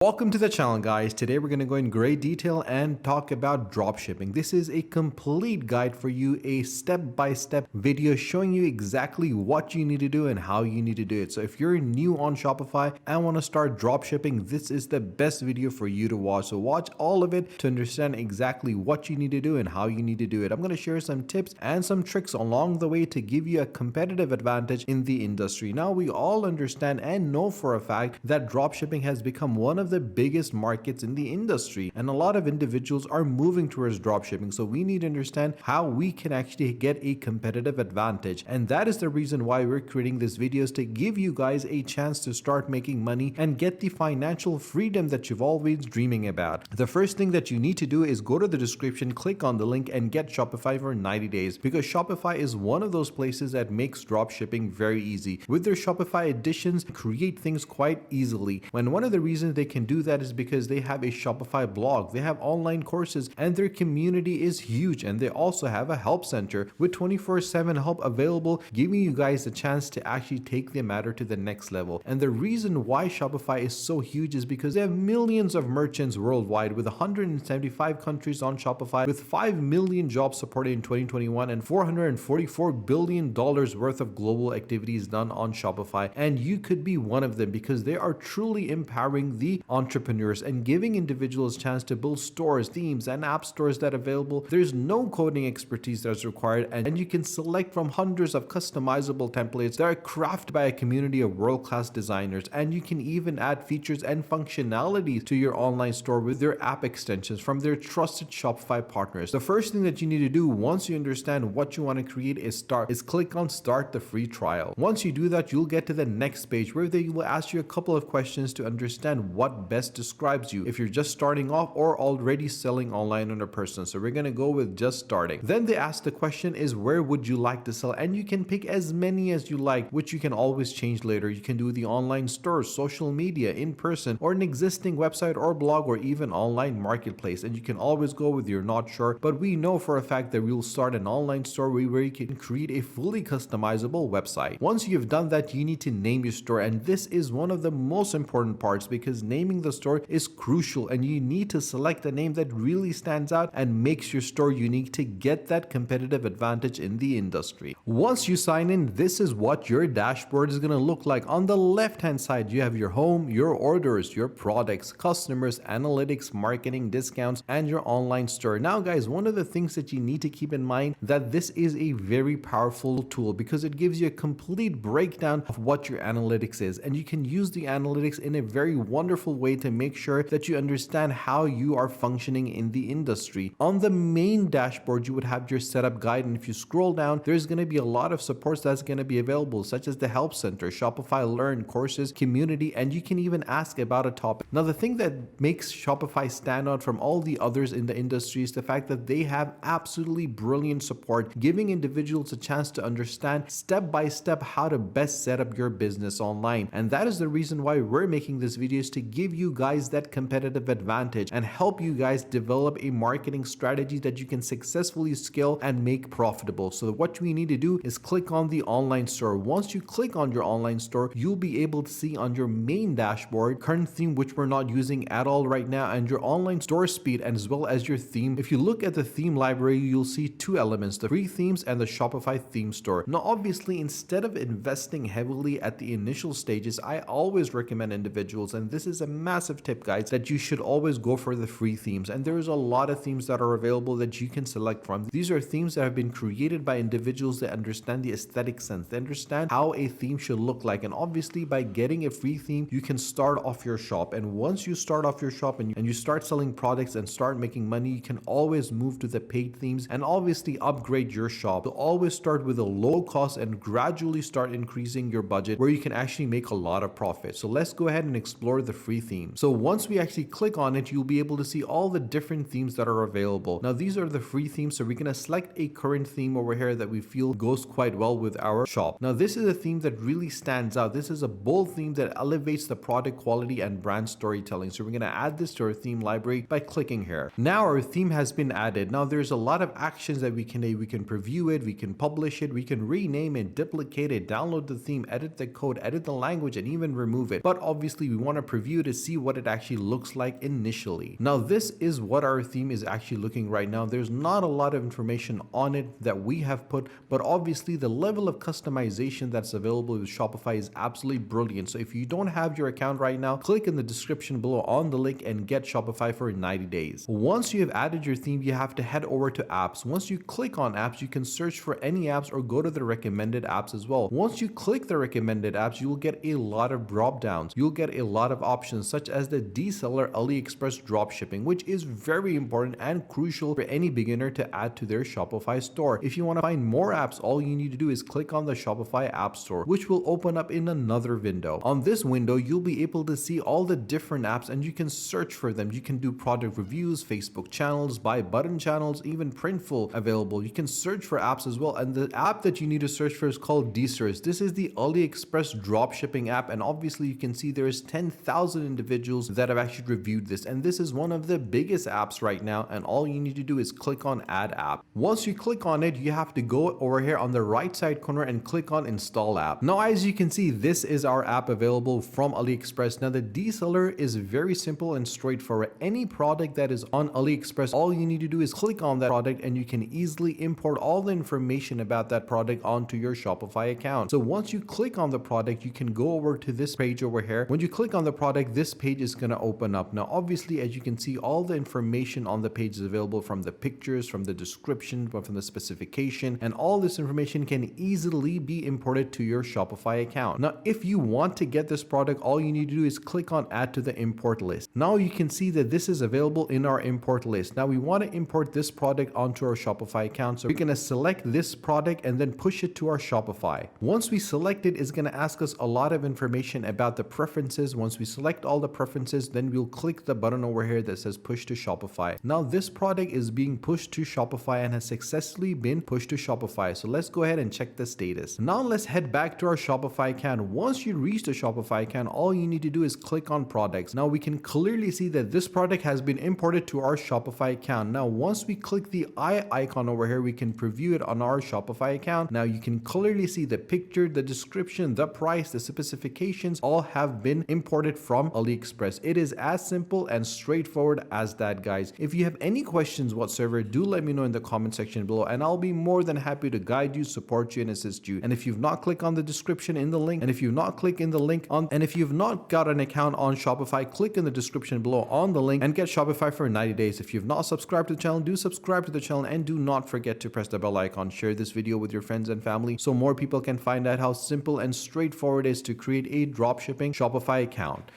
Welcome to the channel, guys. Today we're going to go in great detail and talk about dropshipping. This is a complete guide for you, a step-by-step video showing you exactly what you need to do and how you need to do it. So if you're new on Shopify and want to start dropshipping, this is the best video for you to watch. So watch all of it to understand exactly what you need to do and how you need to do it. I'm going to share some tips and some tricks along the way to give you a competitive advantage in the industry. Now, we all understand and know for a fact that dropshipping has become one of the biggest markets in the industry, and a lot of individuals are moving towards dropshipping. So we need to understand how we can actually get a competitive advantage, and that is the reason why we're creating these videos, to give you guys a chance to start making money and get the financial freedom that you've always dreaming about. The first thing that you need to do is go to the description, click on the link, and get Shopify for 90 days, because Shopify is one of those places that makes dropshipping very easy. With their Shopify editions, create things quite easily. And one of the reasons they can do that is because they have a Shopify blog, they have online courses, and their community is huge. And they also have a help center with 24/7 help available, giving you guys the chance to actually take the matter to the next level. And the reason why Shopify is so huge is because they have millions of merchants worldwide, with 175 countries on Shopify, with 5 million jobs supported in 2021 and $444 billion worth of global activities done on Shopify. And you could be one of them, because they are truly empowering the entrepreneurs and giving individuals a chance to build stores, themes, and app stores that are available. There's no coding expertise that's required, and you can select from hundreds of customizable templates that are crafted by a community of world-class designers. And you can even add features and functionalities to your online store with their app extensions from their trusted Shopify partners. The first thing that you need to do once you understand what you want to create is click on start the free trial. Once you do that, you'll get to the next page where they will ask you a couple of questions to understand what best describes you, if you're just starting off or already selling online on a person. So we're going to go with just starting. Then they ask the question is, where would you like to sell? And you can pick as many as you like, which you can always change later. You can do the online store, social media, in person, or an existing website or blog, or even online marketplace. And you can always go with you're not sure, but we know for a fact that we'll start an online store where you can create a fully customizable website. Once you've done that, you need to name your store. And this is one of the most important parts, because naming the store is crucial, and you need to select a name that really stands out and makes your store unique to get that competitive advantage in the industry. Once you sign in, this is what your dashboard is going to look like. On the left hand side, you have your home, your orders, your products, customers, analytics, marketing, discounts, and your online store. Now guys, one of the things that you need to keep in mind, that this is a very powerful tool, because it gives you a complete breakdown of what your analytics is, and you can use the analytics in a very wonderful way to make sure that you understand how you are functioning in the industry. On the main dashboard, you would have your setup guide, and if you scroll down, there's going to be a lot of supports that's going to be available, such as the help center, Shopify Learn, courses, community, and you can even ask about a topic. Now, the thing that makes Shopify stand out from all the others in the industry is the fact that they have absolutely brilliant support, giving individuals a chance to understand step by step how to best set up your business online. And that is the reason why we're making this video, is to give you guys that competitive advantage and help you guys develop a marketing strategy that you can successfully scale and make profitable. So what we need to do is click on the online store. Once you click on your online store, you'll be able to see on your main dashboard current theme, which we're not using at all right now, and your online store speed, and as well as your theme. If you look at the theme library, you'll see two elements: the free themes and the Shopify theme store. Now obviously, instead of investing heavily at the initial stages, I always recommend individuals, and this is a massive tip guys, that you should always go for the free themes. And there's a lot of themes that are available that you can select from. These are themes that have been created by individuals that understand the aesthetic sense, they understand how a theme should look like. And obviously, by getting a free theme, you can start off your shop. And once you start off your shop and you start selling products and start making money, you can always move to the paid themes and obviously upgrade your shop. So always start with a low cost and gradually start increasing your budget, where you can actually make a lot of profit. So let's go ahead and explore the free theme. So once we actually click on it, you'll be able to see all the different themes that are available. Now these are the free themes, so we're going to select a current theme over here that we feel goes quite well with our shop. Now this is a theme that really stands out. This is a bold theme that elevates the product quality and brand storytelling. So we're going to add this to our theme library by clicking here. Now our theme has been added. Now there's a lot of actions that we can do. We can preview it, we can publish it, we can rename it, duplicate it, download the theme, edit the code, edit the language, and even remove it. But obviously we want to preview it to see what it actually looks like initially. Now this is what our theme is actually looking right now. There's not a lot of information on it that we have put, but obviously the level of customization that's available with Shopify is absolutely brilliant. So if you don't have your account right now, click in the description below on the link and get Shopify for 90 days. Once you have added your theme, you have to head over to apps. Once you click on apps, you can search for any apps or go to the recommended apps as well. Once you click the recommended apps, you will get a lot of drop downs. You'll get a lot of options such as the deseller AliExpress dropshipping, which is very important and crucial for any beginner to add to their Shopify store. If you want to find more apps, all you need to do is click on the Shopify App Store, which will open up in another window. On this window, you'll be able to see all the different apps and you can search for them. You can do product reviews, Facebook channels, buy button channels, even Printful available. You can search for apps as well. And the app that you need to search for is called Deseller. This is the AliExpress dropshipping app. And obviously you can see there's 10,000 individuals that have actually reviewed this. And this is one of the biggest apps right now. And all you need to do is click on add app. Once you click on it, you have to go over here on the right side corner and click on install app. Now, as you can see, this is our app available from AliExpress. Now, the deseller is very simple and straightforward. Any product that is on AliExpress, all you need to do is click on that product and you can easily import all the information about that product onto your Shopify account. So once you click on the product, you can go over to this page over here. When you click on the product, this page is going to open up. Now, obviously, as you can see, all the information on the page is available, from the pictures, from the description, from the specification, and all this information can easily be imported to your Shopify account. Now, if you want to get this product, all you need to do is click on add to the import list. Now you can see that this is available in our import list. Now we want to import this product onto our Shopify account. So we're going to select this product and then push it to our Shopify. Once we select it, it's going to ask us a lot of information about the preferences. Once we select all the preferences, then we'll click the button over here that says push to Shopify. Now this product is being pushed to Shopify and has successfully been pushed to Shopify. So let's go ahead and check the status. Now let's head back to our Shopify account. Once you reach the Shopify account, all you need to do is click on products. Now we can clearly see that this product has been imported to our Shopify account. Now once we click the eye icon over here, we can preview it on our Shopify account. Now you can clearly see the picture, the description, the price, the specifications all have been imported from AliExpress. It is as simple and straightforward as that, guys. If you have any questions whatsoever, do let me know in the comment section below and I'll be more than happy to guide you, support you, and assist you. And if you've not clicked on the description in the link, and if you've not clicked in the link on, and if you've not got an account on Shopify, click in the description below on the link and get Shopify for 90 days. If you've not subscribed to the channel, do subscribe to the channel and do not forget to press the bell icon. Share this video with your friends and family so more people can find out how simple and straightforward it is to create a dropshipping Shopify account.